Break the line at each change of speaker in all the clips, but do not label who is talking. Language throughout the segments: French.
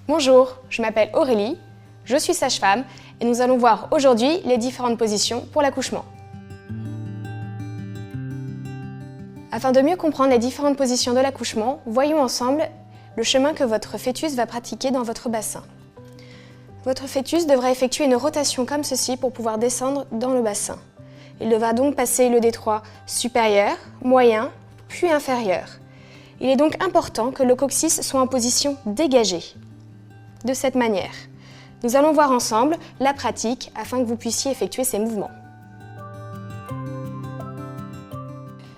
Bonjour, je m'appelle Aurélie, je suis sage-femme et nous allons voir aujourd'hui les différentes positions pour l'accouchement. Afin de mieux comprendre les différentes positions de l'accouchement, voyons ensemble le chemin que votre fœtus va pratiquer dans votre bassin. Votre fœtus devra effectuer une rotation comme ceci pour pouvoir descendre dans le bassin. Il devra donc passer le détroit supérieur, moyen, puis inférieur. Il est donc important que le coccyx soit en position dégagée. De cette manière, nous allons voir ensemble la pratique afin que vous puissiez effectuer ces mouvements.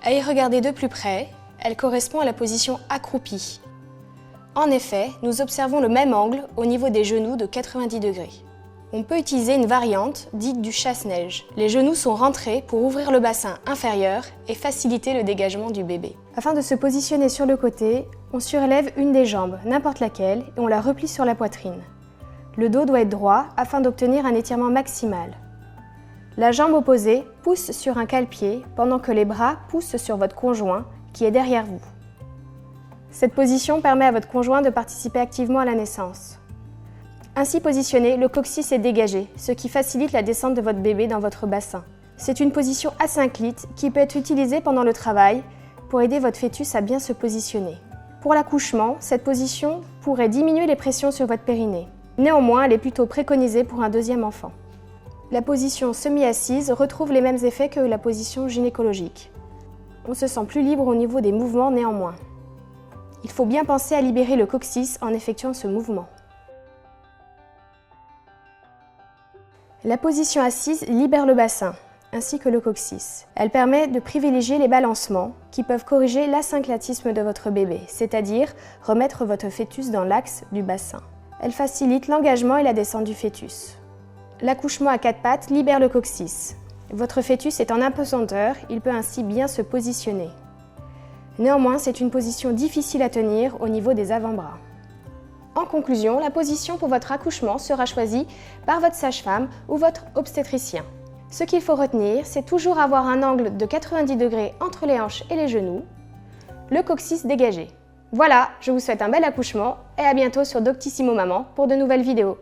À y regarder de plus près, elle correspond à la position accroupie. En effet, nous observons le même angle au niveau des genoux de 90 degrés. On peut utiliser une variante dite du chasse-neige. Les genoux sont rentrés pour ouvrir le bassin inférieur et faciliter le dégagement du bébé. Afin de se positionner sur le côté, on surélève une des jambes, n'importe laquelle, et on la replie sur la poitrine. Le dos doit être droit afin d'obtenir un étirement maximal. La jambe opposée pousse sur un cale-pied pendant que les bras poussent sur votre conjoint qui est derrière vous. Cette position permet à votre conjoint de participer activement à la naissance. Ainsi positionné, le coccyx est dégagé, ce qui facilite la descente de votre bébé dans votre bassin. C'est une position asynclite qui peut être utilisée pendant le travail pour aider votre fœtus à bien se positionner. Pour l'accouchement, cette position pourrait diminuer les pressions sur votre périnée. Néanmoins, elle est plutôt préconisée pour un deuxième enfant. La position semi-assise retrouve les mêmes effets que la position gynécologique. On se sent plus libre au niveau des mouvements néanmoins. Il faut bien penser à libérer le coccyx en effectuant ce mouvement. La position assise libère le bassin, ainsi que le coccyx. Elle permet de privilégier les balancements qui peuvent corriger l'asynclatisme de votre bébé, c'est-à-dire remettre votre fœtus dans l'axe du bassin. Elle facilite l'engagement et la descente du fœtus. L'accouchement à quatre pattes libère le coccyx. Votre fœtus est en apesanteur, il peut ainsi bien se positionner. Néanmoins, c'est une position difficile à tenir au niveau des avant-bras. En conclusion, la position pour votre accouchement sera choisie par votre sage-femme ou votre obstétricien. Ce qu'il faut retenir, c'est toujours avoir un angle de 90 degrés entre les hanches et les genoux, le coccyx dégagé. Voilà, je vous souhaite un bel accouchement et à bientôt sur Doctissimo Maman pour de nouvelles vidéos.